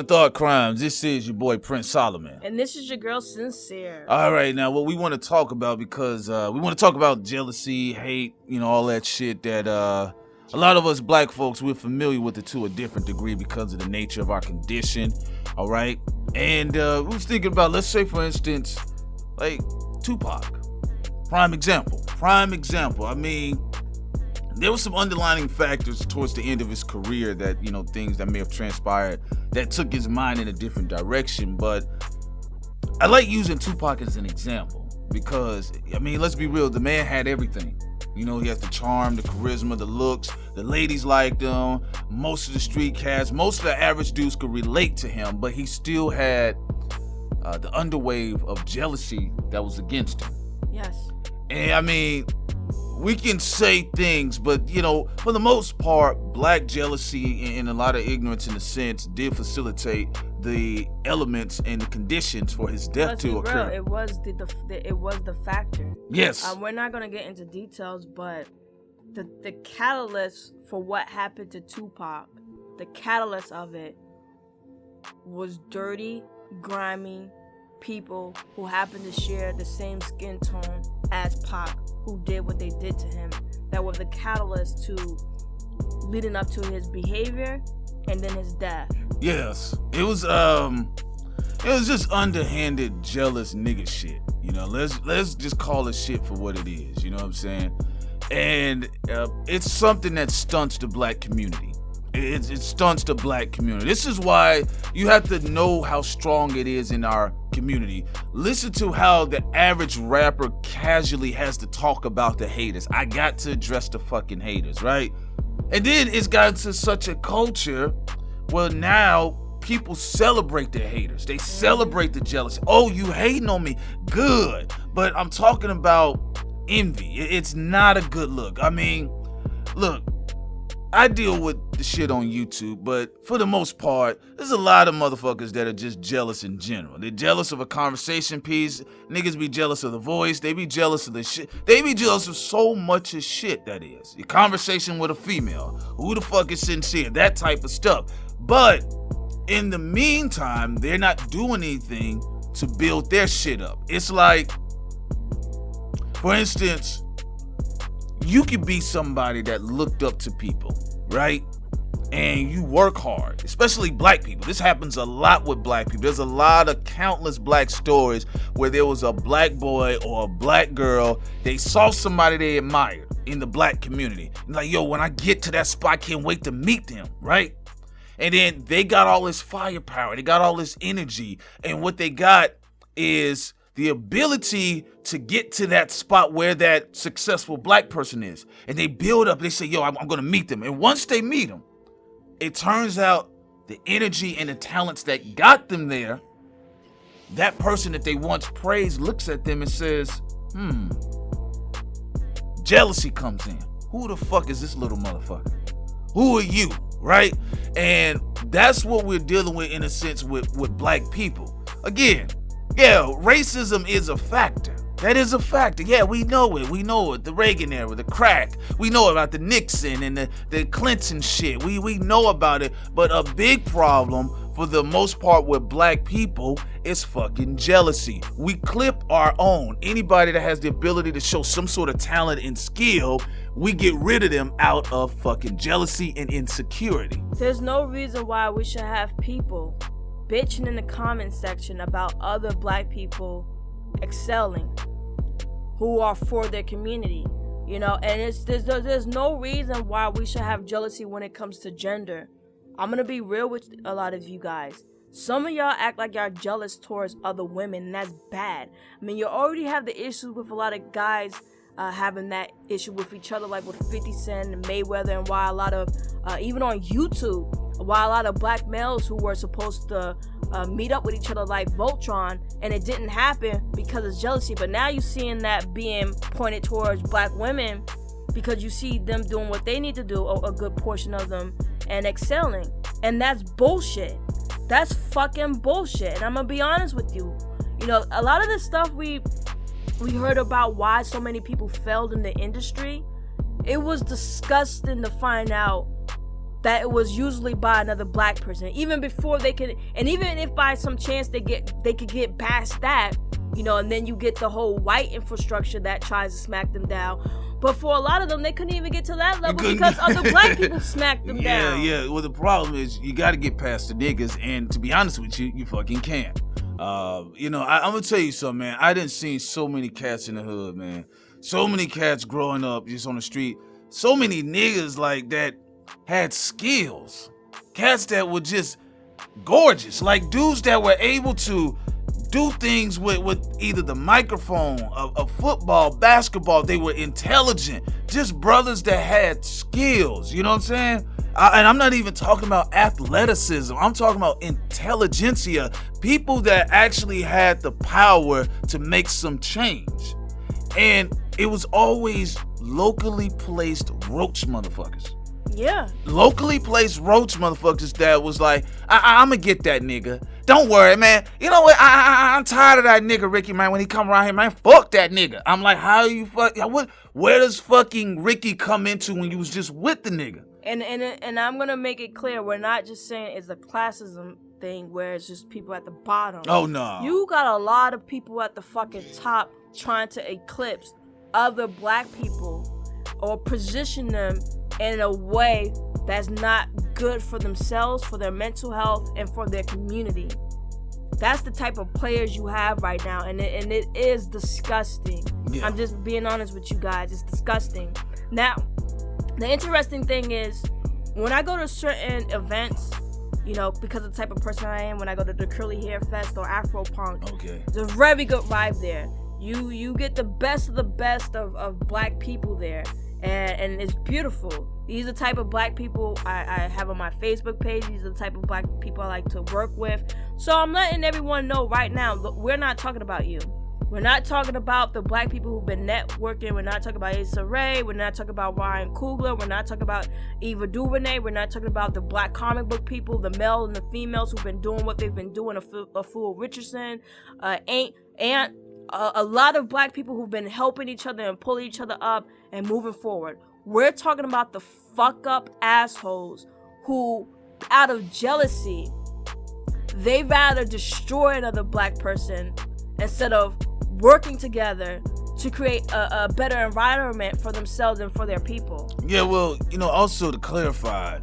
with Thought Crimes. This is your boy Prince Solomon. And this is your girl Sincere. All right, now what we want to talk about, because we want to talk about jealousy, hate, all that shit that a lot of us black folks, we're familiar with it to a different degree because of the nature of our condition. All right. And we was thinking about, let's say, for instance, like Tupac. Prime example. I mean, there were some underlying factors towards the end of his career that, things that may have transpired that took his mind in a different direction. But I like using Tupac as an example because, let's be real. The man had everything. He has the charm, the charisma, the looks. The ladies liked him. Most of the street cats, most of the average dudes could relate to him. But he still had the underwave of jealousy that was against him. Yes. And we can say things, but for the most part, black jealousy and a lot of ignorance in a sense did facilitate the elements and the conditions for his death to occur. It was the factor. Yes. We're not gonna get into details, but the catalyst for what happened to Tupac, the catalyst of it was dirty, grimy people who happened to share the same skin tone as Pac, who did what they did to him, that were the catalyst to leading up to his behavior and then his death. Yes, it was just underhanded, jealous nigga shit. Let's just call it shit for what it is. You know what I'm saying? And it's something that stunts the black community. It stunts the black community. This is why you have to know how strong it is in our community. Listen to how the average rapper casually has to talk about the haters. I got to address the fucking haters, right? And then it's gotten to such a culture where now people celebrate their haters. They celebrate the jealousy. Oh, you hating on me? Good. But I'm talking about envy. It's not a good look. Look, I deal with the shit on YouTube, but for the most part, there's a lot of motherfuckers that are just jealous in general. They're jealous of a conversation piece. Niggas be jealous of the voice. They be jealous of the shit. They be jealous of so much of shit, that is. Your conversation with a female. Who the fuck is sincere? That type of stuff. But in the meantime, they're not doing anything to build their shit up. It's like, for instance, you could be somebody that looked up to people, right? And you work hard, especially black people. This happens a lot with black people. There's a lot of countless black stories where there was a black boy or a black girl. They saw somebody they admired in the black community. Like, yo, when I get to that spot, I can't wait to meet them, right? And then they got all this firepower. They got all this energy. And what they got is the ability to get to that spot where that successful black person is. And they build up, they say, yo, I'm gonna meet them. And once they meet them, it turns out the energy and the talents that got them there, that person that they once praised looks at them and says, jealousy comes in. Who the fuck is this little motherfucker? Who are you, right? And that's what we're dealing with in a sense with black people. Again, yeah, racism is a factor. That is a factor. Yeah, we know it. We know it. The Reagan era, the crack. We know about the Nixon and the Clinton shit. We know about it. But a big problem for the most part with black people is fucking jealousy. We clip our own. Anybody that has the ability to show some sort of talent and skill, we get rid of them out of fucking jealousy and insecurity. There's no reason why we should have people bitching in the comment section about other black people excelling who are for their community, and there's no reason why we should have jealousy when it comes to gender. I'm gonna be real with a lot of you guys. Some of y'all act like y'all jealous towards other women, and that's bad. You already have the issue with a lot of guys having that issue with each other, like with 50 Cent and Mayweather, and why a lot of even on YouTube, why a lot of black males who were supposed to meet up with each other like Vultures, and it didn't happen because of jealousy. But now you're seeing that being pointed towards black women because you see them doing what they need to do, a good portion of them, and excelling. And that's bullshit. That's fucking bullshit. And I'm gonna be honest with you. A lot of the stuff we heard about why so many people failed in the industry, it was disgusting to find out that it was usually by another black person, even before they could, and even if by some chance they could get past that, you know, and then you get the whole white infrastructure that tries to smack them down. But for a lot of them, they couldn't even get to that level because other black people smacked them down. Yeah. Well, the problem is you got to get past the niggas, and to be honest with you, you fucking can't. You know, I'm gonna tell you something, man. I didn't see so many cats in the hood, man. So many cats growing up just on the street. So many niggas like that had skills. Cats that were just gorgeous, like dudes that were able to do things with either the microphone, of football, basketball. They were intelligent, just brothers that had skills, you know what I'm saying? And I'm not even talking about athleticism. I'm talking about intelligentsia, people that actually had the power to make some change. And it was always locally placed roach motherfuckers. Yeah. Locally placed roach motherfuckers that was like, I'm gonna get that nigga. Don't worry, man. You know what? I'm tired of that nigga, Ricky, man. When he come around here, man, fuck that nigga. I'm like, how you fuck? Where does fucking Ricky come into when you was just with the nigga? And I'm gonna make it clear, we're not just saying it's a classism thing where it's just people at the bottom. Oh no. You got a lot of people at the fucking top trying to eclipse other black people or position them in a way that's not good for themselves, for their mental health, and for their community. That's the type of players you have right now, and it is disgusting. Yeah. I'm just being honest with you guys. It's disgusting. Now, the interesting thing is, when I go to certain events, you know, because of the type of person I am, when I go to the Curly Hair Fest or Afro Punk, okay, there's a very good vibe there. You get the best of the best of black people there. And it's beautiful. These are the type of black people I have on my Facebook page. These are the type of black people I like to work with. So I'm letting everyone know right now, look, we're not talking about you. We're not talking about the black people who've been networking. We're not talking about Issa Rae. We're not talking about Ryan Coogler. We're not talking about Eva DuVernay. We're not talking about the black comic book people, the male and the females who've been doing what they've been doing, a Fool Richardson, a lot of black people who've been helping each other and pulling each other up and moving forward. We're talking about the fuck up assholes who, out of jealousy, they rather destroy another black person instead of working together to create a better environment for themselves and for their people. Yeah, well, you know, also to clarify,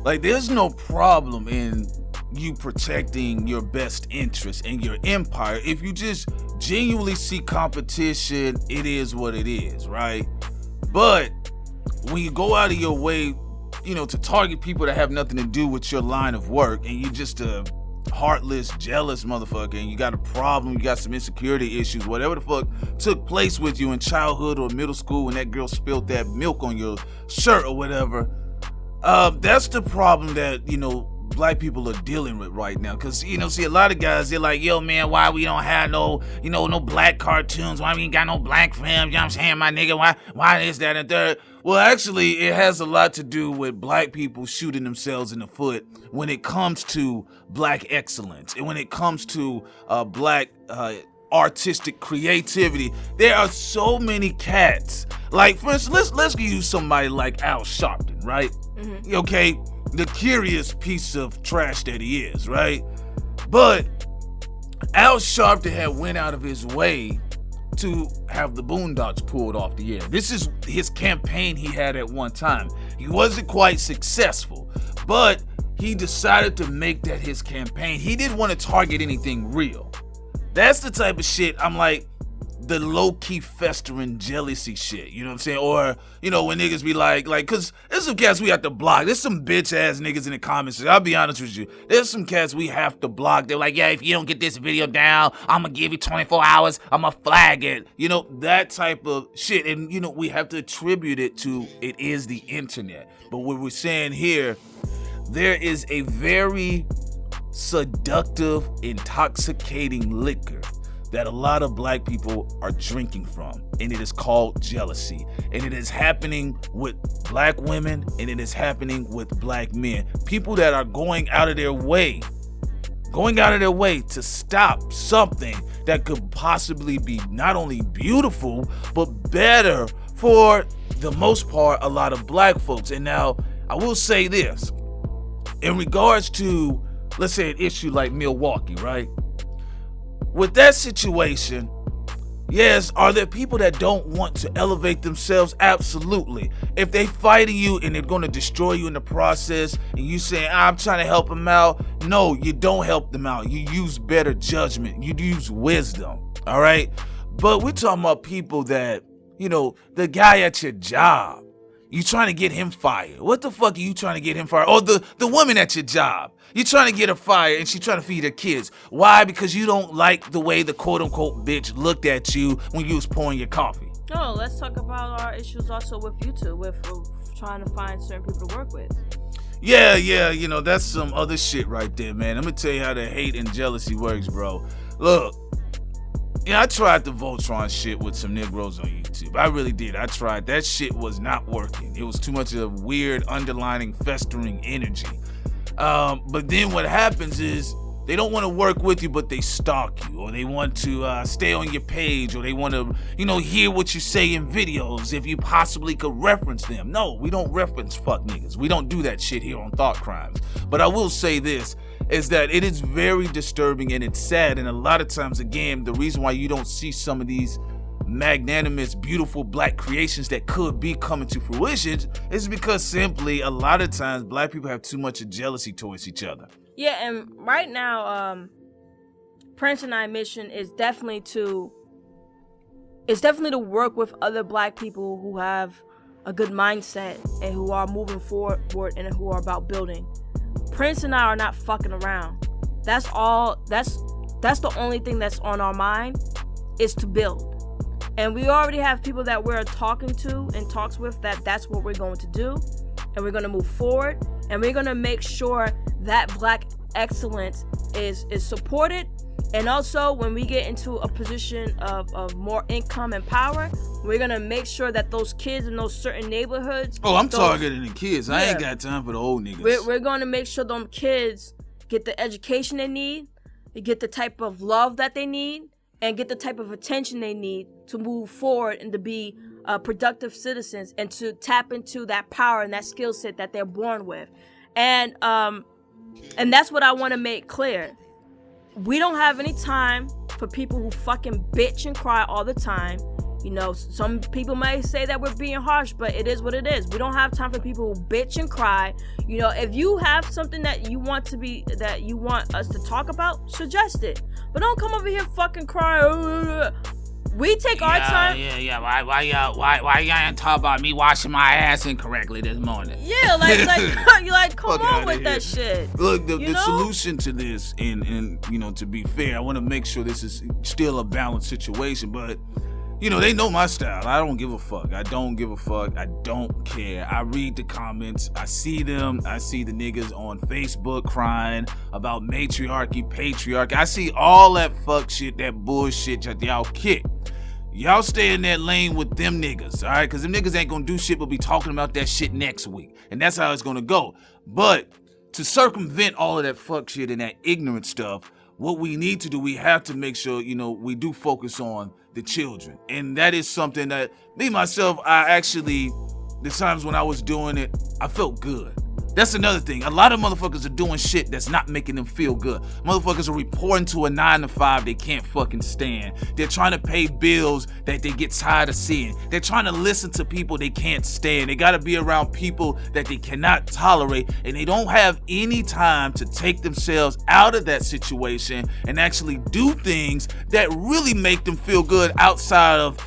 like, there's no problem in you protecting your best interest and your empire. If you just genuinely see competition, it is what it is, right? But when you go out of your way, you know, to target people that have nothing to do with your line of work, and you just a heartless, jealous motherfucker, and you got a problem, you got some insecurity issues, whatever the fuck took place with you in childhood or middle school when that girl spilled that milk on your shirt or whatever, that's the problem that, you know, black people are dealing with right now. Cause, you know, see, a lot of guys, they're like, yo, man, why we don't have no, you know, no black cartoons? Why we ain't got no black film? You know what I'm saying, my nigga? Why is that and third? Well, actually, it has a lot to do with black people shooting themselves in the foot when it comes to black excellence and when it comes to black artistic creativity. There are so many cats. Like, for instance, let's use somebody like Al Sharpton, right? Mm-hmm. Okay, the curious piece of trash that he is, right? But Al Sharpton had went out of his way to have the Boondocks pulled off the air. This is his campaign he had at one time. He wasn't quite successful, but he decided to make that his campaign. He didn't want to target anything real. That's the type of shit I'm like, the low-key festering jealousy shit, you know what I'm saying? Or, you know, when niggas be like, cause there's some cats we have to block. There's some bitch-ass niggas in the comments. I'll be honest with you. There's some cats we have to block. They're like, yeah, if you don't get this video down, I'm gonna give you 24 hours. I'm gonna flag it. You know, that type of shit. And, you know, we have to attribute it to, it is the internet. But what we're saying here, there is a very seductive, intoxicating liquor that a lot of black people are drinking from, and it is called jealousy. And it is happening with black women, and it is happening with black men. People that are going out of their way to stop something that could possibly be not only beautiful, but better for the most part, a lot of black folks. And now, I will say this. In regards to, let's say, an issue like Milwaukee, right? With that situation, yes, are there people that don't want to elevate themselves? Absolutely. If they fighting you and they're going to destroy you in the process and you saying, I'm trying to help them out, no, you don't help them out. You use better judgment. You use wisdom, all right? But we're talking about people that, the guy at your job, you trying to get him fired. What the fuck are you trying to get him fired? Or the woman at your job. You trying to get her fired and she trying to feed her kids. Why? Because you don't like the way the quote-unquote bitch looked at you when you was pouring your coffee. No, let's talk about our issues also with YouTube, with trying to find certain people to work with. Yeah, that's some other shit right there, man. Let me tell you how the hate and jealousy works, bro. Look, I tried the Voltron shit with some Negroes on YouTube. I really did. I tried. That shit was not working. It was too much of weird, underlining, festering energy. But then what happens is they don't want to work with you, but they stalk you, or they want to stay on your page, or they want to, hear what you say in videos if you possibly could reference them. No, we don't reference fuck niggas. We don't do that shit here on Thought Crimes. But I will say this, is that it is very disturbing and it's sad, and a lot of times, again, the reason why you don't see some of these magnanimous, beautiful black creations that could be coming to fruition is because simply a lot of times black people have too much of jealousy towards each other. Yeah, and right now, Prince and I mission is definitely to work with other black people who have a good mindset and who are moving forward and who are about building. Prince and I are not fucking around. That's all. That's the only thing that's on our mind, is to build. And we already have people that we're talking to and talks with that's what we're going to do. And we're going to move forward. And we're going to make sure that black excellence is supported. And also, when we get into a position of more income and power, we're going to make sure that those kids in those certain neighborhoods... Oh, I'm targeting the kids. I ain't got time for the old niggas. We're going to make sure them kids get the education they need, they get the type of love that they need, and get the type of attention they need to move forward and to be productive citizens and to tap into that power and that skill set that they're born with. And that's what I want to make clear. We don't have any time for people who fucking bitch and cry all the time. Some people might say that we're being harsh, but it is what it is. We don't have time for people who bitch and cry. If you have something that you want us to talk about, suggest it. But don't come over here fucking crying. We take our time. Yeah. Why y'all ain't talk about me washing my ass incorrectly this morning? Yeah, like come on with that shit. Look, the solution to this, and to be fair, I want to make sure this is still a balanced situation, but they know my style. I don't give a fuck. I don't give a fuck. I don't care. I read the comments. I see them. I see the niggas on Facebook crying about matriarchy, patriarchy. I see all that fuck shit, that bullshit that y'all kick. Y'all stay in that lane with them niggas, all right? Because them niggas ain't gonna do shit but be talking about that shit next week. And that's how it's gonna go. But to circumvent all of that fuck shit and that ignorant stuff, what we need to do, we have to make sure, we do focus on the children. And that is something that me, myself, the times when I was doing it, I felt good. That's another thing. A lot of motherfuckers are doing shit that's not making them feel good. Motherfuckers are reporting to a 9-to-5 they can't fucking stand. They're trying to pay bills that they get tired of seeing. They're trying to listen to people they can't stand. They gotta be around people that they cannot tolerate, and they don't have any time to take themselves out of that situation and actually do things that really make them feel good outside of,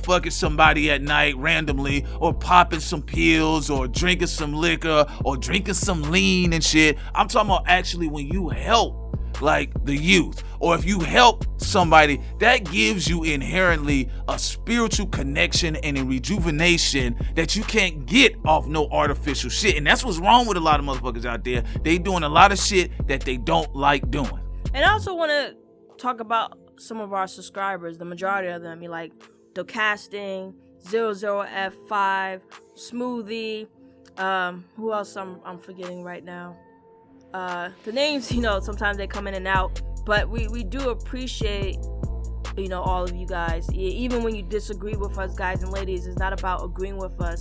fucking somebody at night randomly, or popping some pills, or drinking some liquor, or drinking some lean and shit. I'm talking about actually when you help like the youth, or if you help somebody, that gives you inherently a spiritual connection and a rejuvenation that you can't get off no artificial shit. And that's what's wrong with a lot of motherfuckers out there. They doing a lot of shit that they don't like doing. And I also want to talk about some of our subscribers, the majority of them, like The Casting, 00F5, Smoothie, who else I'm forgetting right now? The names, sometimes they come in and out, but we do appreciate, all of you guys. Even when you disagree with us, guys and ladies, it's not about agreeing with us,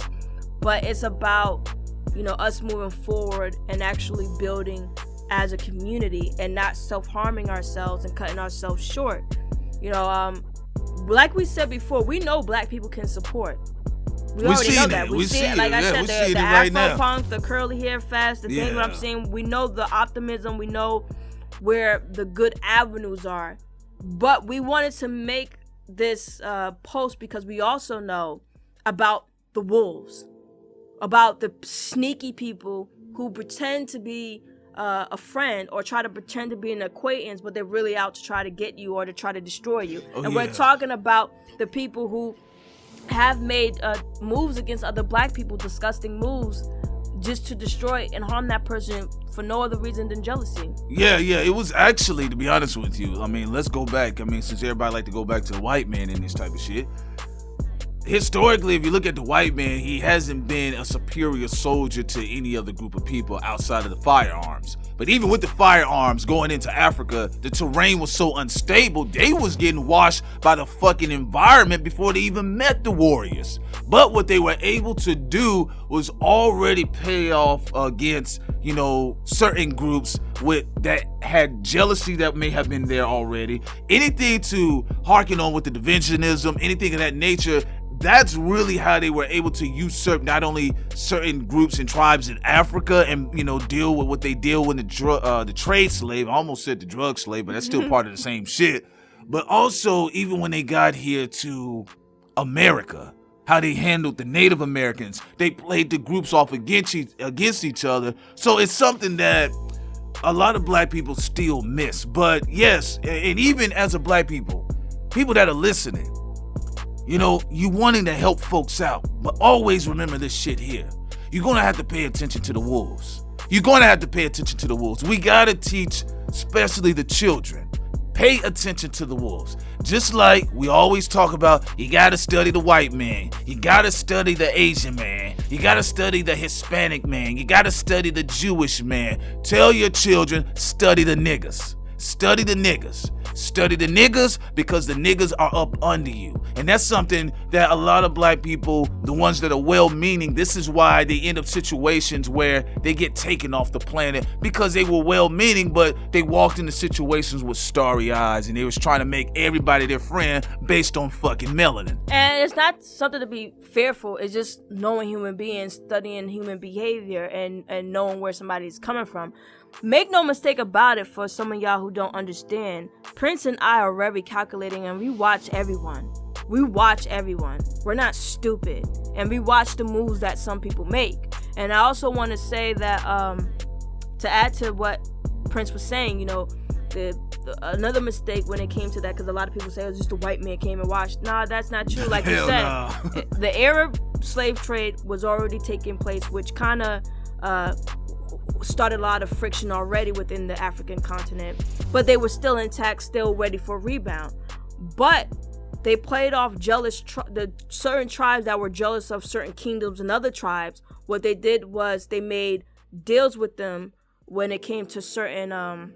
but it's about us moving forward and actually building as a community and not self-harming ourselves and cutting ourselves short. Like we said before, we know black people can support. We already know that. We see it. Like I said, the Afro punk, the curly hair fest, the thing that I'm saying, we know the optimism, we know where the good avenues are. But we wanted to make this post because we also know about the wolves, about the sneaky people who pretend to be a friend or try to pretend to be an acquaintance, but they're really out to try to get you or to try to destroy you. We're talking about the people who have made moves against other black people, disgusting moves, just to destroy and harm that person for no other reason than jealousy. Yeah, it was actually, to be honest with you, let's go back. Since everybody like to go back to the white man in this type of shit. Historically, if you look at the white man, he hasn't been a superior soldier to any other group of people outside of the firearms. But even with the firearms going into Africa, the terrain was so unstable, they was getting washed by the fucking environment before they even met the warriors. But what they were able to do was already pay off against, certain groups that had jealousy that may have been there already. Anything to harken on with the divisionism, anything of that nature. That's really how they were able to usurp not only certain groups and tribes in Africa and deal with what they deal with the trade slave. I almost said the drug slave, but that's still part of the same shit. But also even when they got here to America, how they handled the Native Americans, they played the groups off against each other. So it's something that a lot of black people still miss. But yes, and even as a black people that are listening, you wanting to help folks out, but always remember this shit here. You're going to have to pay attention to the wolves. We got to teach, especially the children, pay attention to the wolves. Just like we always talk about, you got to study the white man. You got to study the Asian man. You got to study the Hispanic man. You got to study the Jewish man. Tell your children, study the niggas. Study the niggas. Study the niggas because the niggas are up under you. And that's something that a lot of black people, the ones that are well-meaning, this is why they end up situations where they get taken off the planet because they were well-meaning, but they walked into situations with starry eyes and they was trying to make everybody their friend based on fucking melanin. And it's not something to be fearful. It's just knowing human beings, studying human behavior, and knowing where somebody's coming from. Make no mistake about it, for some of y'all who don't understand, Prince and I are very calculating, and we watch everyone. We're not stupid. And we watch the moves that some people make. And I also want to say that, to add to what Prince was saying, another mistake when it came to that, because a lot of people say, just the white man came and watched. Nah, that's not true. Like you said, the Arab slave trade was already taking place, which kind of started a lot of friction already within the African continent, but they were still intact, still ready for a rebound. But they played off the certain tribes that were jealous of certain kingdoms and other tribes. What they did was they made deals with them when it came to certain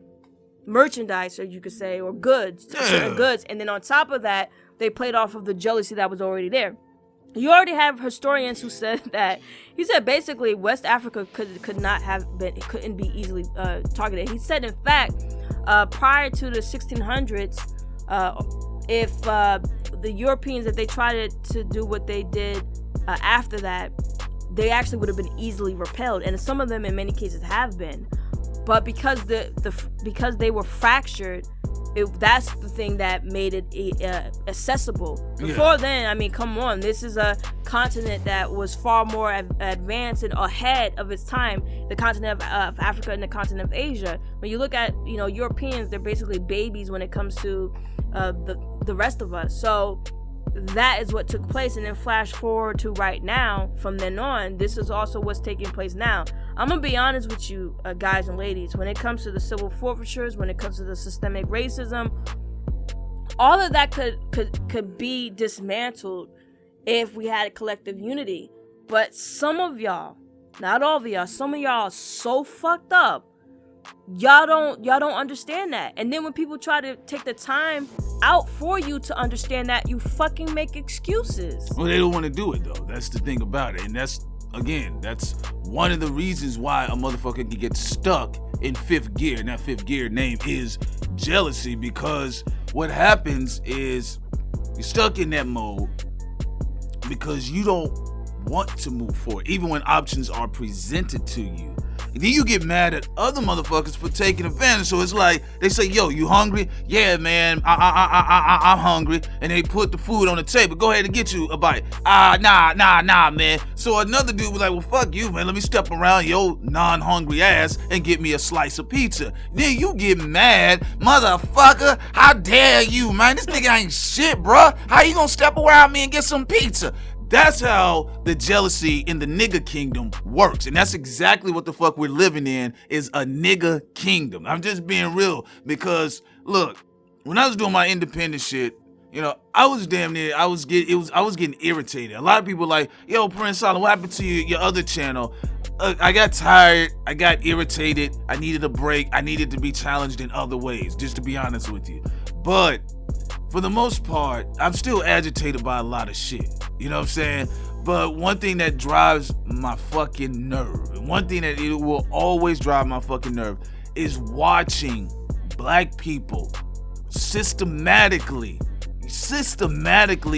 merchandise, or you could say, or certain goods. And then on top of that, they played off of the jealousy that was already there. You already have historians who said that. He said basically West Africa couldn't be easily targeted. He said, in fact, prior to the 1600s, if the Europeans, if they tried to do what they did after that, they actually would have been easily repelled, and some of them, in many cases, have been. But because because they were fractured, that's the thing that made it accessible. Before then, come on, this is a continent that was far more advanced and ahead of its time, the continent of Africa and the continent of Asia. When you look at, Europeans, they're basically babies when it comes to the rest of us. So that is what took place. And then flash forward to right now, from then on, this is also what's taking place now. I'm gonna be honest with you, guys and ladies, when it comes to the civil forfeitures, when it comes to the systemic racism, all of that could be dismantled if we had a collective unity. But some of y'all, not all of y'all, some of y'all are so fucked up, y'all don't understand that. And then when people try to take the time out for you to understand that, you fucking make excuses. Well, they don't want to do it though. That's the thing about it. And that's again, that's one of the reasons why a motherfucker can get stuck in fifth gear. And that fifth gear name is jealousy, because what happens is you're stuck in that mode because you don't want to move forward, even when options are presented to you. And then you get mad at other motherfuckers for taking advantage. So it's like they say, "Yo, you hungry? Yeah, man, I'm hungry." And they put the food on the table. Go ahead and get you a bite. Nah, man. So another dude was like, "Well, fuck you, man. Let me step around your non-hungry ass and get me a slice of pizza." Then you get mad, motherfucker. How dare you, man? This nigga ain't shit, bruh. How you gonna step around me and get some pizza? That's how the jealousy in the nigga kingdom works. And that's exactly what the fuck we're living in, is a nigga kingdom. I'm just being real, because look, when I was doing my independent shit, you know, I was damn near, I was getting irritated. A lot of people like, "Yo, Prince Solid, what happened to your other channel?" I got tired, I got irritated, I needed a break, I needed to be challenged in other ways, just to be honest with you. But for the most part, I'm still agitated by a lot of shit. You know what I'm saying? But one thing that drives my fucking nerve, and one thing that it will always drive my fucking nerve, is watching black people systematically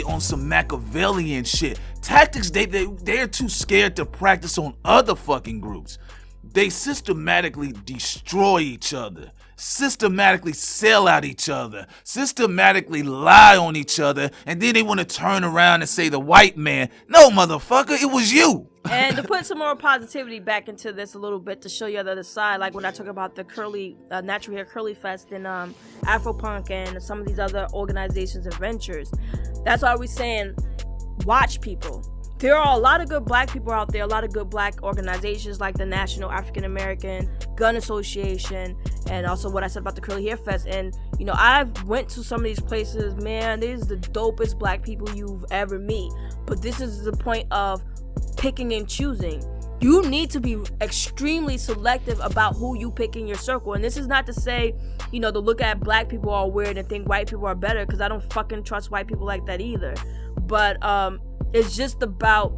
on some Machiavellian shit. Tactics they're too scared to practice on other fucking groups. They systematically destroy each other, systematically sell out each other, systematically lie on each other, and then they want to turn around and say the white man. No, motherfucker, it was you. And to put some more positivity back into this a little bit, to show you the other side, like when I talk about the curly, natural hair curly fest and Afropunk and some of these other organizations and ventures, that's why we're saying watch people. There are a lot of good black people out there, a lot of good black organizations like the National African American Gun Association, and also what I said about the Curly Hair Fest. And, you know, I've went to some of these places, man, these are the dopest black people you've ever meet. But this is the point of picking and choosing. You need to be extremely selective about who you pick in your circle. And this is not to say, you know, to look at black people all weird and think white people are better, because I don't fucking trust white people like that either. But, it's just about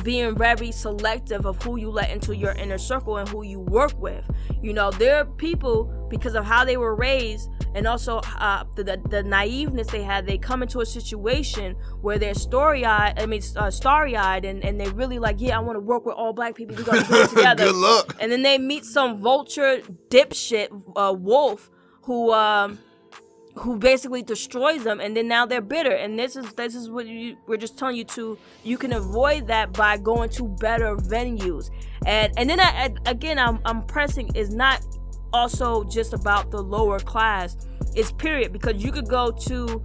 being very selective of who you let into your inner circle and who you work with. You know, there are people, because of how they were raised and also the naiveness they had, they come into a situation where they're starry-eyed and they really like, yeah, I want to work with all black people. We're going to do it together. Good luck. And then they meet some vulture dipshit wolf who basically destroys them, and then now they're bitter. And this is what we're just telling you you can avoid that by going to better venues. And then I'm pressing is not also just about the lower class. It's period, because you could go to,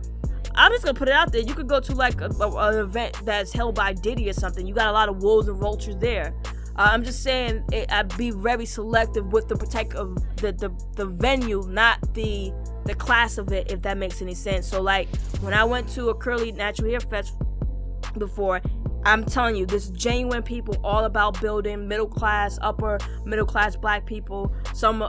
I'm just gonna put it out there, you could go to like an event that's held by Diddy or something. You got a lot of wolves and vultures there. I'm just saying, I'd be very selective with the protect of the venue, not the class of it, if that makes any sense. So like when I went to a curly natural hair fest before, I'm telling you, this genuine people, all about building middle class, upper middle class black people, some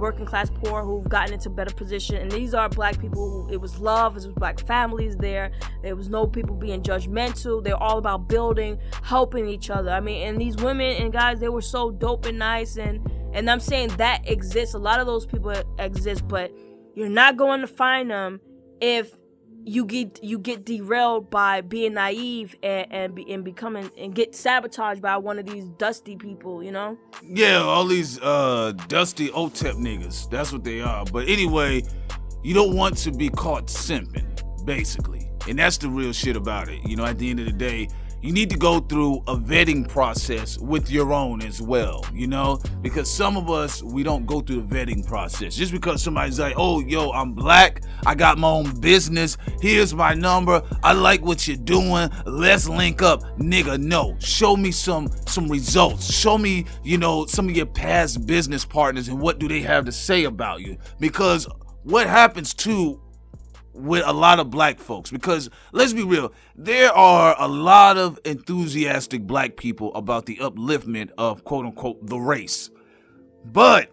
working class poor who've gotten into better position. And these are black people who, it was love, it was black families there. There was no people being judgmental. They're all about building, helping each other. I mean, and these women and guys, they were so dope and nice. And I'm saying that exists. A lot of those people exist, but you're not going to find them if you get derailed by being naive and becoming and get sabotaged by one of these dusty people, you know? Yeah, all these dusty OTEP niggas. That's what they are. But anyway, you don't want to be caught simping, basically. And that's the real shit about it. You know, at the end of the day, you need to go through a vetting process with your own as well, you know? Because some of us, we don't go through the vetting process. Just because somebody's like, oh, yo, I'm black, I got my own business, here's my number, I like what you're doing, let's link up. Nigga, no. Show me some results. Show me, you know, some of your past business partners and what do they have to say about you. Because what happens too with a lot of black folks, because let's be real, there are a lot of enthusiastic black people about the upliftment of quote unquote the race, but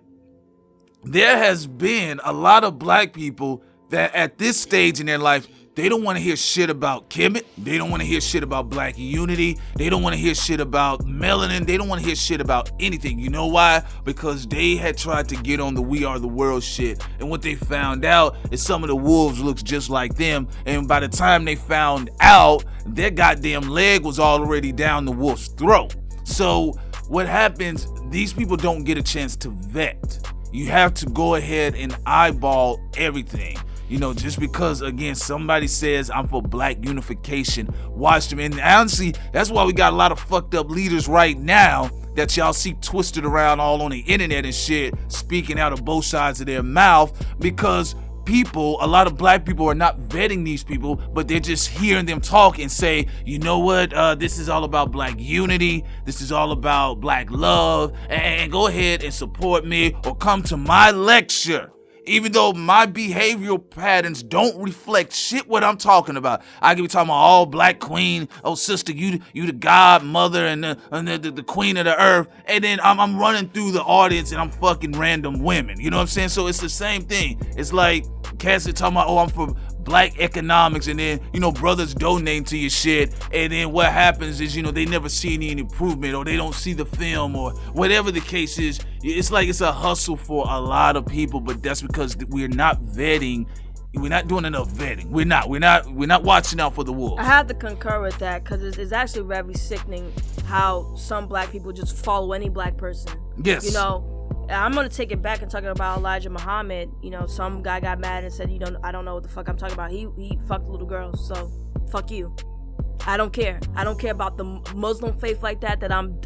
there has been a lot of black people that at this stage in their life They don't want to hear shit about Kemet. They don't want to hear shit about black unity. They don't want to hear shit about melanin. They don't want to hear shit about anything. You know why? Because they had tried to get on the We Are the World shit. And what they found out is some of the wolves looks just like them. And by the time they found out, their goddamn leg was already down the wolf's throat. So what happens, these people don't get a chance to vet. You have to go ahead and eyeball everything. You know, just because, again, somebody says I'm for black unification, watch them. And honestly, that's why we got a lot of fucked up leaders right now that y'all see twisted around all on the internet and shit, speaking out of both sides of their mouth, because people, a lot of black people are not vetting these people, but they're just hearing them talk and say, you know what, this is all about black unity, this is all about black love, and go ahead and support me or come to my lecture. Even though my behavioral patterns don't reflect shit what I'm talking about. I could be talking about all black queen, oh sister, you the godmother and the queen of the earth, and then I'm running through the audience and I'm fucking random women. You know what I'm saying? So it's the same thing. It's like cats are talking about, oh, I'm for black economics, and then, you know, brothers donating to your shit, and then what happens is, you know, they never see any improvement, or they don't see the film, or whatever the case is. It's like it's a hustle for a lot of people, but that's because we're not vetting. We're not doing enough vetting. We're not watching out for the wolves. I have to concur with that, because it's actually very sickening how some black people just follow any black person. Yes. You know, I'm gonna take it back and talking about Elijah Muhammad. You know, some guy got mad and said, I don't know what the fuck I'm talking about. He fucked little girls, so fuck you. I don't care. I don't care about the Muslim faith like that I'm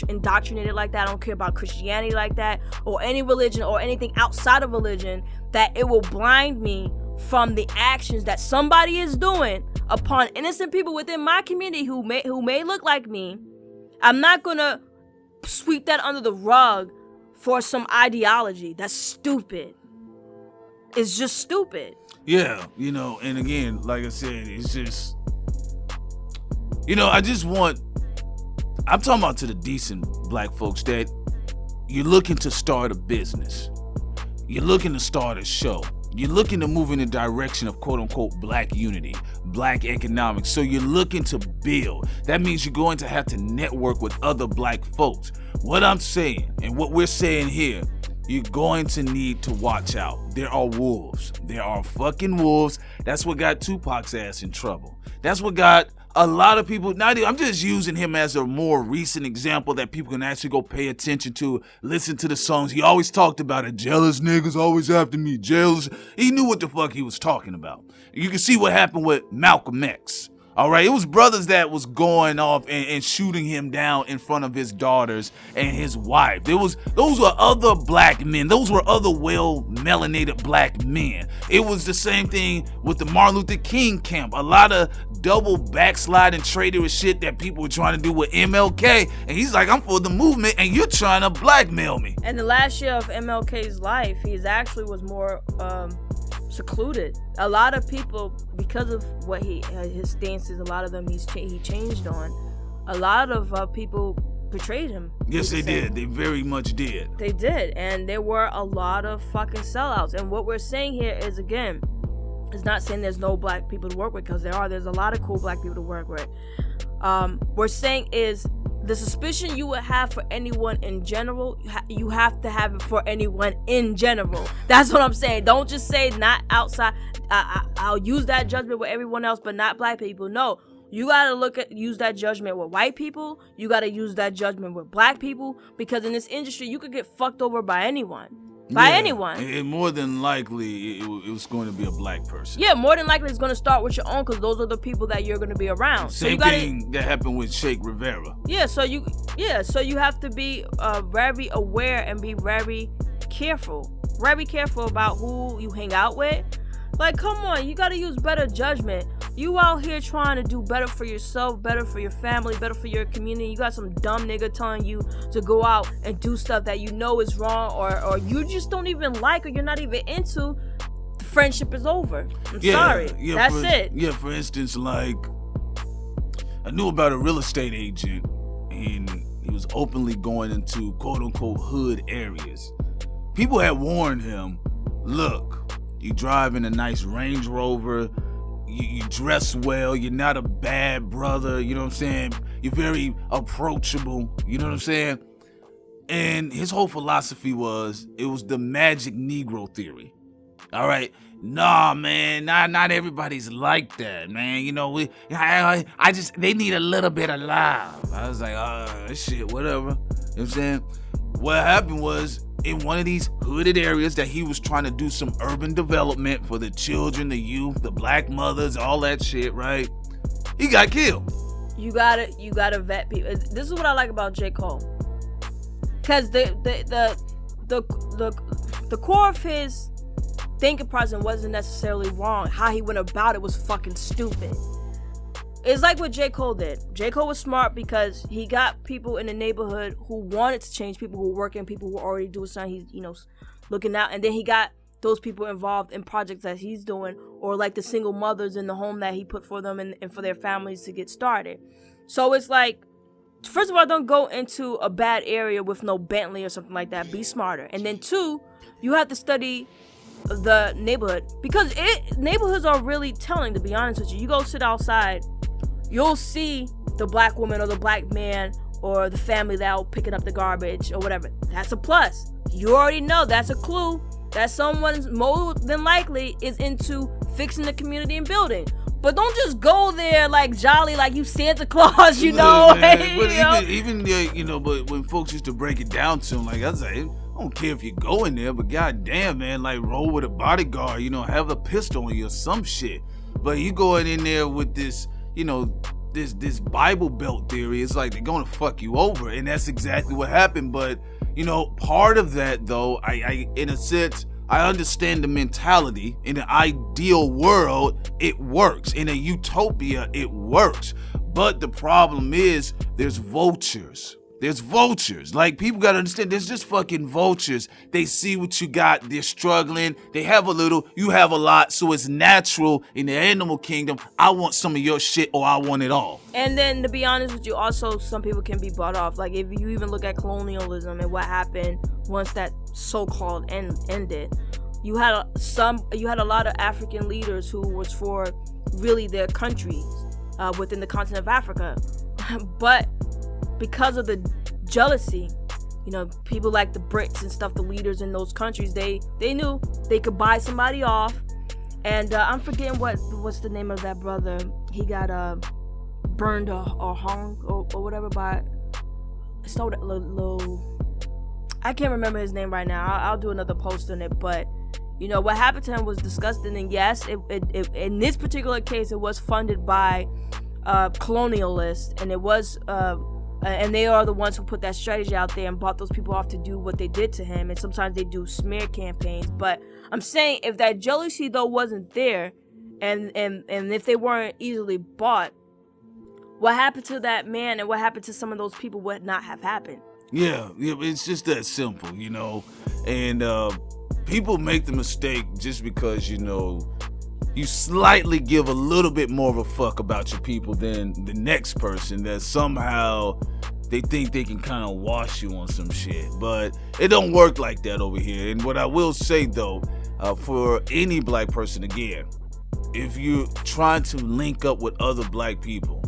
indoctrinated like that. I don't care about Christianity like that, or any religion or anything outside of religion that it will blind me from the actions that somebody is doing upon innocent people within my community who may look like me. I'm not gonna sweep that under the rug for some ideology. That's stupid. It's just stupid. Yeah, you know, and again, like I said, it's just, you know, I'm talking about to the decent black folks that you're looking to start a business. You're looking to start a show. You're looking to move in the direction of quote unquote black unity, black economics. So you're looking to build. That means you're going to have to network with other black folks. What I'm saying and what we're saying here, you're going to need to watch out. There are wolves. There are fucking wolves. That's what got Tupac's ass in trouble. That's what got a lot of people, I'm just using him as a more recent example that people can actually go pay attention to, listen to the songs. He always talked about it. Jealous niggas always after me. Jealous. He knew what the fuck he was talking about. You can see what happened with Malcolm X. All right, it was brothers that was going off and shooting him down in front of his daughters and his wife. Those were other black men. Those were other well-melanated black men. It was the same thing with the Martin Luther King camp. A lot of double backsliding traitorous shit that people were trying to do with MLK. And he's like, I'm for the movement and you're trying to blackmail me. And the last year of MLK's life, he actually was more secluded. A lot of people, because of what his stances, a lot of them he changed on. A lot of people betrayed him. Yes, they did. They very much did. They did, and there were a lot of fucking sellouts. And what we're saying here is, again, it's not saying there's no black people to work with, because there's a lot of cool black people to work with. We're saying is the suspicion you would have for anyone in general, you have to have it for anyone in general. That's what I'm saying. Don't just say not outside. I'll use that judgment with everyone else, but not black people. No, you gotta use that judgment with white people. You gotta use that judgment with black people, because in this industry, you could get fucked over by anyone. Anyone. And more than likely, it was going to be a black person. Yeah, more than likely, it's going to start with your own, because those are the people that you're going to be around. Same thing that happened with Che Rivera. Yeah, so you have to be very aware and be very careful about who you hang out with. Like, come on, you got to use better judgment. You out here trying to do better for yourself, better for your family, better for your community. You got some dumb nigga telling you to go out and do stuff that you know is wrong, or you just don't even like, or you're not even into. The friendship is over. I'm sorry. Yeah, that's it. Yeah, for instance, like, I knew about a real estate agent, and he was openly going into quote-unquote hood areas. People had warned him, look, you driving a nice Range Rover, you dress well, you're not a bad brother, you know what I'm saying? You're very approachable, you know what I'm saying? And his whole philosophy was, it was the magic Negro theory. All right, nah, man, not everybody's like that, man. You know, I just, they need a little bit of love. I was like, shit, whatever. You know what I'm saying? What happened was, in one of these hooded areas that he was trying to do some urban development for the children, the youth, the black mothers, all that shit, right? He got killed. You gotta vet people. This is what I like about J. Cole, because the core of his thinking process wasn't necessarily wrong. How he went about it was fucking stupid. It's like what J. Cole did. J. Cole was smart because he got people in the neighborhood who wanted to change, people who were working, people who were already doing something. He's, looking out. And then he got those people involved in projects that he's doing, or like the single mothers in the home that he put for them and for their families to get started. So it's like, first of all, don't go into a bad area with no Bentley or something like that. Be smarter. And then two, you have to study the neighborhood, because neighborhoods are really telling, to be honest with you. You go sit outside, you'll see the black woman or the black man or the family that out picking up the garbage or whatever. That's a plus. You already know that's a clue that someone more than likely is into fixing the community and building. But don't just go there like jolly, like you Santa Claus, you know. But even but when folks used to break it down to him, like I was like, I don't care if you go in there, but goddamn, man, like roll with a bodyguard, have a pistol on you or some shit. But you going in there with this, this Bible Belt theory, it's like they're gonna fuck you over, and that's exactly what happened. But part of that though, I in a sense, I understand the mentality. In an ideal world, it works. In a utopia, it works. But the problem is, there's vultures. There's vultures. Like, people gotta understand, there's just fucking vultures. They see what you got, they're struggling, they have a little, you have a lot, so it's natural in the animal kingdom, I want some of your shit or I want it all. And then, to be honest with you, also, some people can be bought off. Like, if you even look at colonialism and what happened once that so-called ended, you had a lot of African leaders who was for really their countries within the continent of Africa. But because of the jealousy, people like the Brits and stuff, the leaders in those countries, they knew they could buy somebody off. And I'm forgetting what's the name of that brother. He got burned or hung or whatever by I can't remember his name right now. I'll do another post on it. But what happened to him was disgusting. And yes, it in this particular case, it was funded by colonialists, and it was and they are the ones who put that strategy out there and bought those people off to do what they did to him. And sometimes they do smear campaigns. But I'm saying, if that jealousy though wasn't there, and if they weren't easily bought, what happened to that man and what happened to some of those people would not have happened. Yeah, it's just that simple, and people make the mistake just because you slightly give a little bit more of a fuck about your people than the next person, that somehow they think they can kind of wash you on some shit. But it don't work like that over here. And what I will say though, for any black person, again, if you're trying to link up with other black people,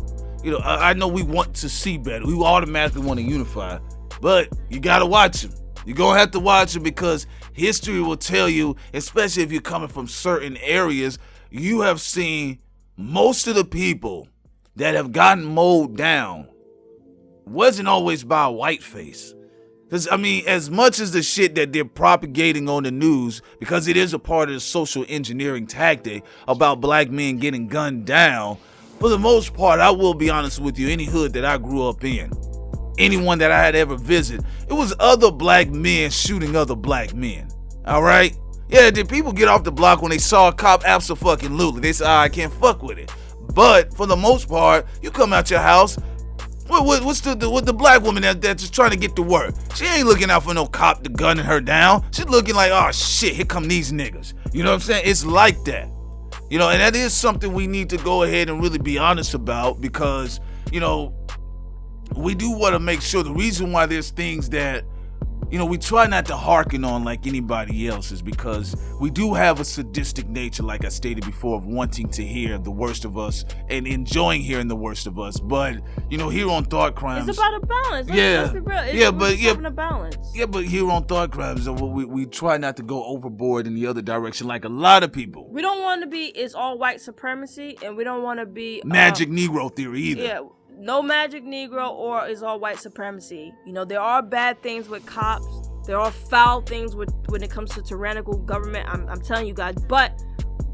I know we want to see better. We automatically want to unify, but you gotta watch them. You're gonna have to watch them, because history will tell you, especially if you're coming from certain areas, you have seen most of the people that have gotten mowed down wasn't always by a white face. Because, as much as the shit that they're propagating on the news, because it is a part of the social engineering tactic about black men getting gunned down, for the most part, I will be honest with you, any hood that I grew up in, anyone that I had ever visited, it was other black men shooting other black men. All right? Yeah, did people get off the block when they saw a cop? Absolutely. They said, I can't fuck with it. But for the most part, you come out your house, what's the black woman that's just trying to get to work? She ain't looking out for no cop to gunning her down. She's looking like, oh shit, here come these niggas. You know what I'm saying? It's like that. And that is something we need to go ahead and really be honest about, because, we do want to make sure, the reason why there's things that we try not to hearken on like anybody else's, because we do have a sadistic nature, like I stated before, of wanting to hear the worst of us and enjoying hearing the worst of us. But here on Thought Crimes, it's about a balance. Let's be real. Having a balance. Yeah, but here on Thought Crimes, we try not to go overboard in the other direction, like a lot of people. We don't want to be it's all white supremacy, and we don't want to be magic Negro theory either. Yeah. No magic Negro or is all white supremacy. There are bad things with cops. There are foul things when it comes to tyrannical government. I'm telling you guys. But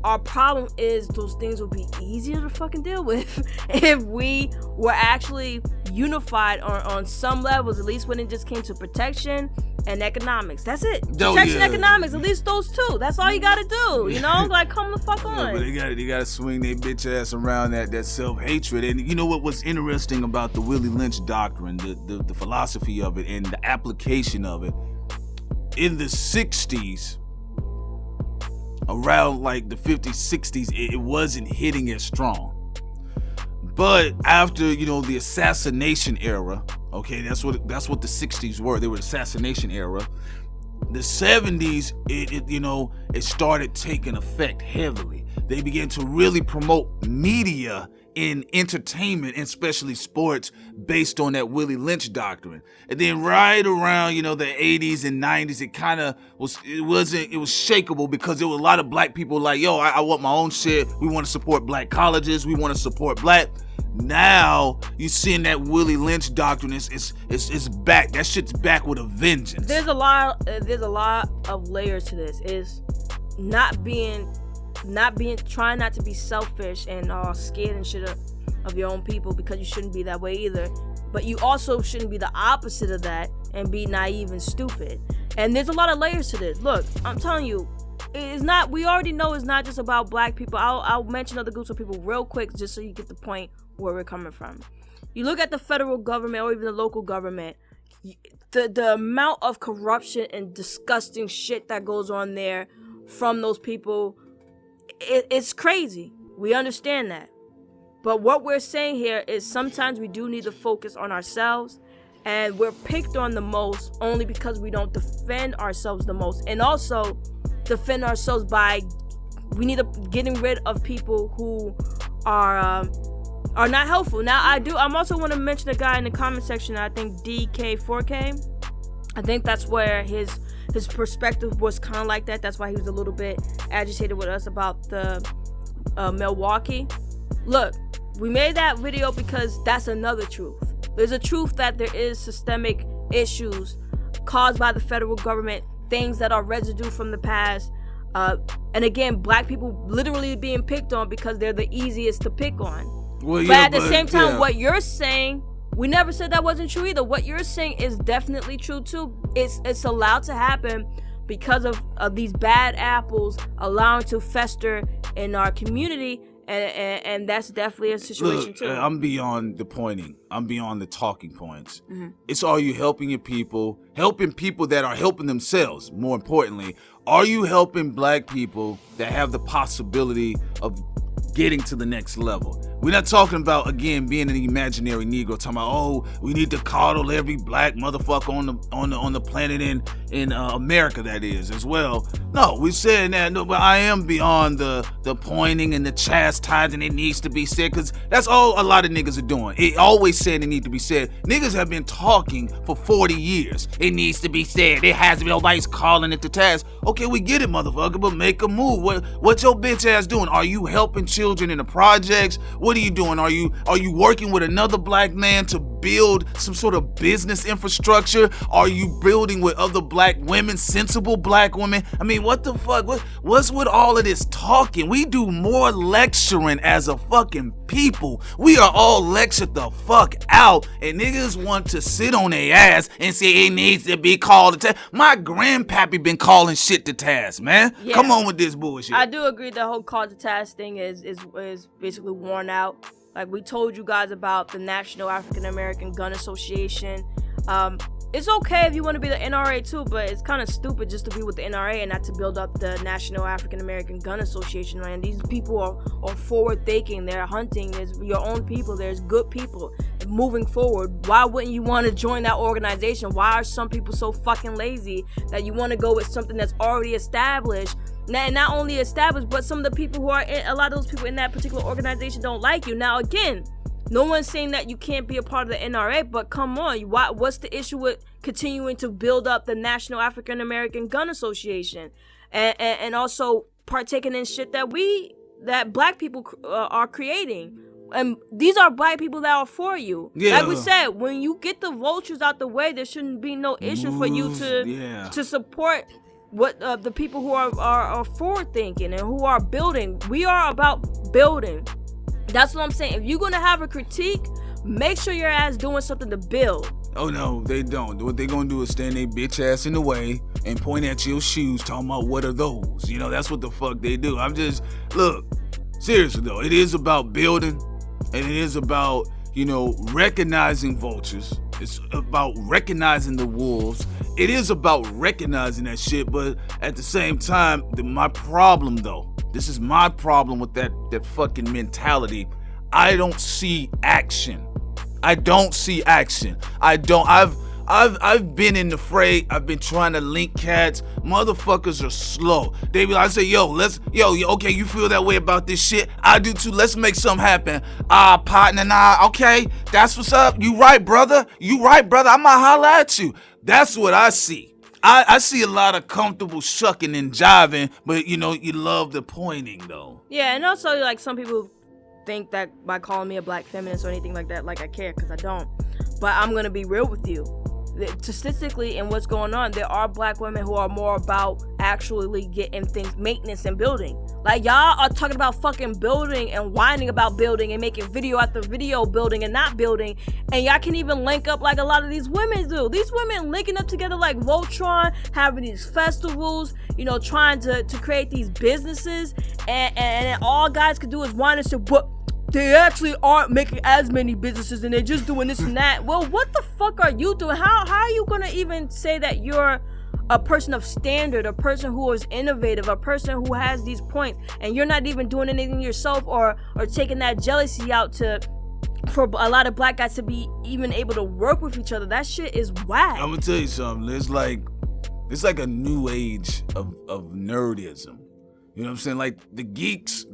our problem is those things would be easier to fucking deal with if we were actually unified on some levels, at least when it just came to protection and economics. That's it. Protection, economics, at least those two. That's all you gotta do. Like, come the fuck on. Yeah, but they gotta swing their bitch ass around that self-hatred. And you know what was interesting about the Willie Lynch doctrine, the philosophy of it and the application of it? In the 60s, around like the 50s, 60s, it wasn't hitting as strong. But after, the assassination era, okay, that's what the 60s were. They were the assassination era. The 70s, it started taking effect heavily. They began to really promote media in entertainment, and especially sports, based on that Willie Lynch doctrine. And then right around, the 80s and 90s, it kind of was shakeable, because there were a lot of black people like, yo, I want my own shit. We want to support black colleges. We want to support black. Now you seeing that Willie Lynch doctrine is back. That shit's back with a vengeance. There's a lot of layers to this. Is trying not to be selfish and scared and shit of your own people, because you shouldn't be that way either. But you also shouldn't be the opposite of that and be naive and stupid. And there's a lot of layers to this. Look, I'm telling you, we already know it's not just about black people. I'll mention other groups of people real quick, just so you get the point where we're coming from. You look at the federal government or even the local government, the amount of corruption and disgusting shit that goes on there from those people, it's crazy. We understand that. But what we're saying here is sometimes we do need to focus on ourselves, and we're picked on the most only because we don't defend ourselves the most. And also defend ourselves by, we need to getting rid of people who are not helpful. Now I'm also want to mention a guy in the comment section, I think DK4K. I think that's where his perspective was kind of like that. That's why he was a little bit agitated with us about the Milwaukee. Look, we made that video because that's another truth. There's a truth that there is systemic issues caused by the federal government, things that are residue from the past. And again, black people literally being picked on because they're the easiest to pick on. Well, yeah, but at the same time, what you're saying, we never said that wasn't true either. What you're saying is definitely true too. It's allowed to happen because of these bad apples allowing to fester in our community, and that's definitely a situation too. I'm beyond the pointing. I'm beyond the talking points. Mm-hmm. It's, are you helping your people, helping people that are helping themselves? More importantly, are you helping black people that have the possibility of getting to the next level? We're not talking about, again, being an imaginary Negro, talking about, oh, we need to coddle every black motherfucker on the planet in America, that is, as well. No, we're saying that, no, but I am beyond the pointing and the chastising. It needs to be said, because that's all a lot of niggas are doing. It always saying it needs to be said. Niggas have been talking for 40 years. It needs to be said. It has to be. Nobody's calling it to task. Okay, we get it, motherfucker, but make a move. What's your bitch ass doing? Are you helping children in the projects? What are you doing? Are you working with another black man to build some sort of business infrastructure? Are you building with other black women, sensible black women? I mean, what the fuck? What's with all of this talking? We do more lecturing as a fucking people. We are all lectured the fuck out, and niggas want to sit on their ass and say it needs to be called to task. My grandpappy been calling shit to task, man. Yeah. Come on with this bullshit. I do agree the whole call to task thing is basically worn out. Like we told you guys about the National African American Gun Association. it's okay if you want to be the NRA too, but it's kind of stupid just to be with the NRA and not to build up the National African American Gun Association. And these people are forward thinking. They're hunting. There's your own people. There's good people moving forward. Why wouldn't you want to join that organization? Why are some people so fucking lazy that you want to go with something that's already established? Not only established, but some of the people who are in, a lot of those people in that particular organization don't like you. Now again, no one's saying that you can't be a part of the NRA, but come on, what's the issue with continuing to build up the National African American Gun Association, and also partaking in shit that black people are creating? And these are black people that are for you. Yeah. Like we said, when you get the vultures out the way, there shouldn't be no issue for you to support what the people who are forward thinking and who are building. We are about building. That's what I'm saying. If you're gonna have a critique, make sure your ass doing something to build. Oh no, they don't. What they gonna do is stand their bitch ass in the way and point at your shoes talking about what are those. You know, that's what the fuck they do. Look, seriously though, it is about building, and it is about, recognizing vultures. It's about recognizing the wolves. It is about recognizing that shit, but at the same time, my problem though, this is my problem with that fucking mentality. I don't see action. I've been in the fray. I've been trying to link cats. Motherfuckers are slow. They be like, I say, okay, you feel that way about this shit? I do too. Let's make something happen. Partner, okay, that's what's up. You right, brother. I might holler at you. That's what I see. I see a lot of comfortable shucking and jiving, but you love the pointing though. Yeah, and also like some people think that by calling me a black feminist or anything like that, like I care, because I don't. But I'm gonna be real with you. Statistically, and what's going on, there are black women who are more about actually getting things, maintenance and building. Like y'all are talking about fucking building and whining about building and making video after video building and not building, and y'all can even link up like a lot of these women do. These women linking up together like Voltron, having these festivals, trying to create these businesses, and all guys can do is whine and say, but they actually aren't making as many businesses and they're just doing this and that. Well, what the fuck are you doing? How are you gonna even say that you're a person of standard, a person who is innovative, a person who has these points, and you're not even doing anything yourself or taking that jealousy out for a lot of black guys to be even able to work with each other? That shit is whack. I'm gonna tell you something. It's like a new age of nerdism. You know what I'm saying? Like the geeks,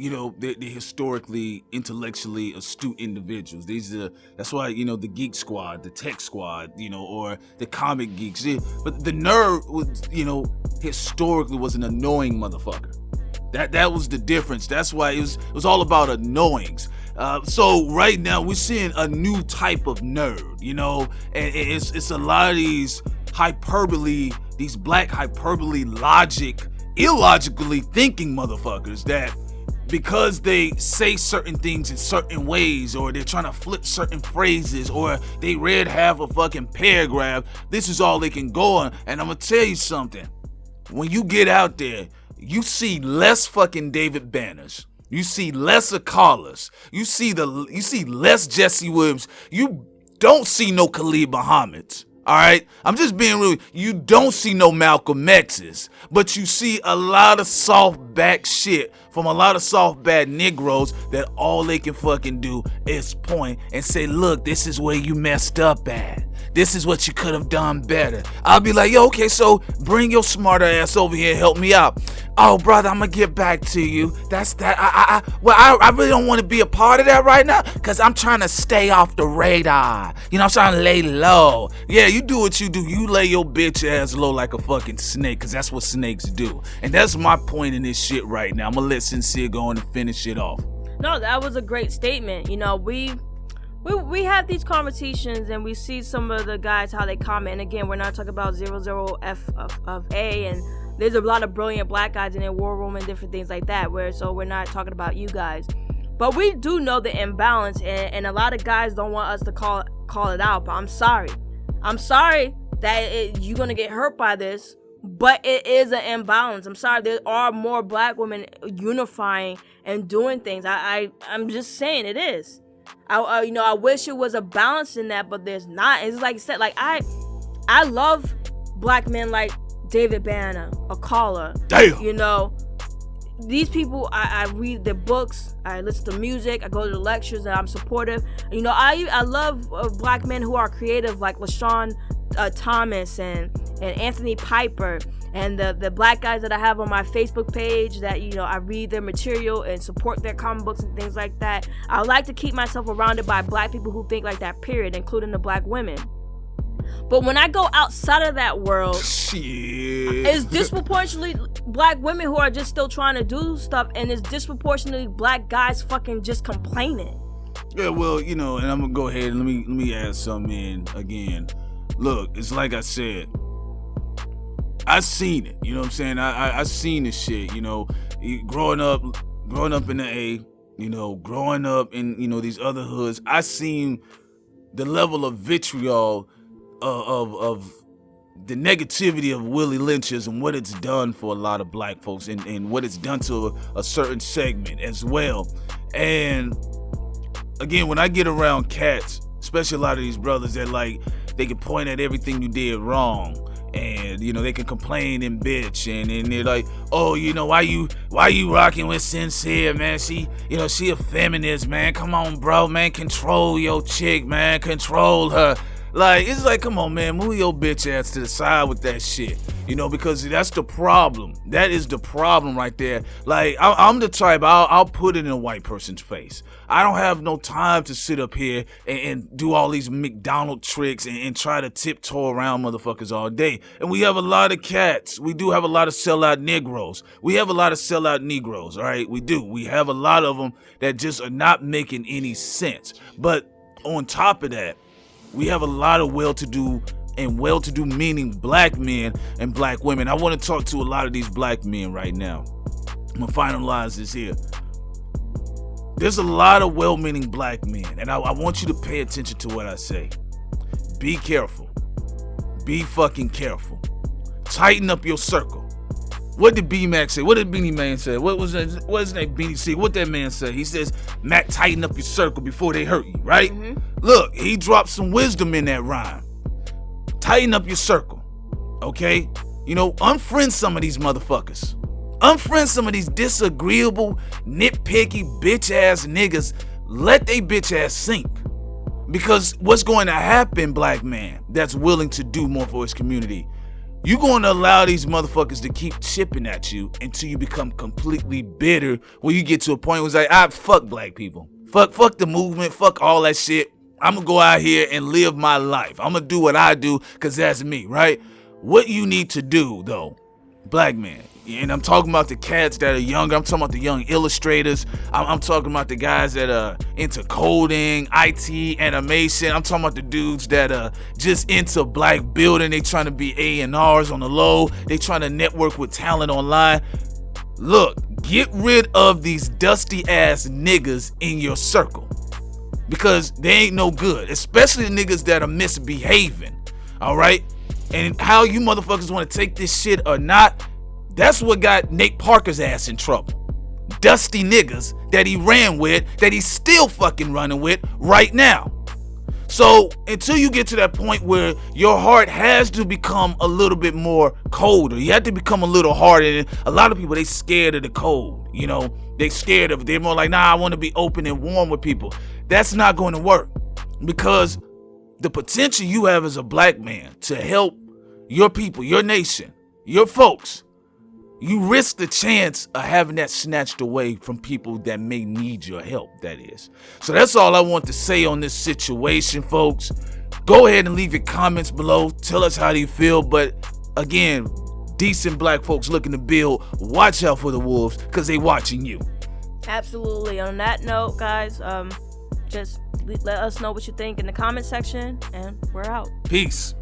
they're historically, intellectually astute individuals. That's why, the geek squad, the tech squad, or the comic geeks. But the nerd was, historically was an annoying motherfucker. That was the difference. That's why it was all about annoyings. So right now we're seeing a new type of nerd, and it's a lot of these hyperbole, these black hyperbole illogically thinking motherfuckers that, because they say certain things in certain ways, or they're trying to flip certain phrases, or they read half a fucking paragraph, this is all they can go on. And I'm gonna tell you something. When you get out there, you see less fucking David Banners. You see less Akalas. You see less Jesse Williams. You don't see no Khalid Muhammad's. All right, I'm just being real. You don't see no Malcolm X's, but you see a lot of soft back shit from a lot of soft bad Negroes that all they can fucking do is point and say, look, this is where you messed up at. This is what you could have done better. I'll be like, okay, so bring your smarter ass over here and help me out. Oh, brother, I'm gonna get back to you. That's that. I really don't want to be a part of that right now, because I'm trying to stay off the radar. I'm trying to lay low. Yeah, you do what you do. You lay your bitch ass low like a fucking snake, because that's what snakes do. And that's my point in this shit right now. I'm gonna let Sincere go on and finish it off. No, that was a great statement. We have these conversations and we see some of the guys how they comment. And again, we're not talking about 00F of A, and there's a lot of brilliant black guys in their war room and different things like that. So we're not talking about you guys, but we do know the imbalance, and a lot of guys don't want us to call it out. But I'm sorry that you're gonna get hurt by this. But it is an imbalance. I'm sorry, there are more black women unifying and doing things. I'm just saying it is. I wish it was a balance in that, but there's not. It's like I said, like I love black men like David Banner, Akala. Damn. You know, these people, I read their books, I listen to music, I go to the lectures, and I'm supportive. You know, I love black men who are creative, like LaShawn Thomas and Anthony Piper, and the black guys that I have on my Facebook page that, you know, I read their material and support their comic books and things like that. I like to keep myself surrounded by black people who think like that, period, including the black women. But when I go outside of that world, it's disproportionately black women who are just still trying to do stuff, and it's disproportionately black guys fucking just complaining. Yeah, well, you know, and I'm gonna go ahead and let me add something in again. Look, it's like I said, I seen it. You know what I'm saying? I seen this shit. You know, growing up in the A. You know, growing up in, you know, these other hoods, I seen the level of vitriol of the negativity of Willie Lynch's and what it's done for a lot of black folks, and what it's done to a certain segment as well. And again, when I get around cats, especially a lot of these brothers that like, they can point at everything you did wrong, and you know, they can complain and bitch, and they're like, oh, you know, why you rocking with Sincere, man? She a feminist, man. Come on, bro, man, control your chick, man, control her. Like, it's like, come on, man, move your bitch ass to the side with that shit. You know, because that's the problem. That is the problem right there. Like, I'm the type, I'll put it in a white person's face. I don't have no time to sit up here and do all these McDonald tricks and try to tiptoe around motherfuckers all day. And we have a lot of cats. We do have a lot of sellout Negroes. We have a lot of sellout Negroes, all right? We do. We have a lot of them that just are not making any sense. But on top of that, we have a lot of well-to-do meaning black men and black women. I want to talk to a lot of these black men right now. I'm gonna finalize this here. There's a lot of well-meaning black men, and I want you to pay attention to what I say. Be careful. Be fucking careful. Tighten up your circle. What did B-Mac say? What did Beanie Man say? What was his name? Beanie C. What that man say? He says, Mac, tighten up your circle before they hurt you, right? Mm-hmm. Look, he dropped some wisdom in that rhyme. Tighten up your circle, okay? You know, unfriend some of these motherfuckers. Unfriend some of these disagreeable, nitpicky, bitch-ass niggas. Let they bitch ass sink. Because what's going to happen, black man, that's willing to do more for his community, you're going to allow these motherfuckers to keep chipping at you until you become completely bitter, where you get to a point where it's like, fuck black people. Fuck the movement. Fuck all that shit. I'm going to go out here and live my life. I'm going to do what I do because that's me, right? What you need to do, though, black man, and I'm talking about the cats that are younger. I'm talking about the young illustrators. I'm talking about the guys that are into coding, IT, animation. I'm talking about the dudes that are just into black building. They trying to be A&Rs on the low. They trying to network with talent online. Look, get rid of these dusty ass niggas in your circle, because they ain't no good, especially the niggas that are misbehaving. All right? And how you motherfuckers want to take this shit or not, that's what got Nate Parker's ass in trouble. Dusty niggas that he ran with, that he's still fucking running with right now. So until you get to that point where your heart has to become a little bit more colder, you have to become a little harder. And a lot of people, they scared of the cold. You know, they scared of it. They're more like, nah, I want to be open and warm with people. That's not going to work, because the potential you have as a black man to help your people, your nation, your folks, you risk the chance of having that snatched away from people that may need your help, that is. So that's all I want to say on this situation, folks. Go ahead and leave your comments below. Tell us how you feel. But again, decent black folks looking to build, watch out for the wolves, because they watching you. Absolutely. On that note, guys, just let us know what you think in the comment section, and we're out. Peace.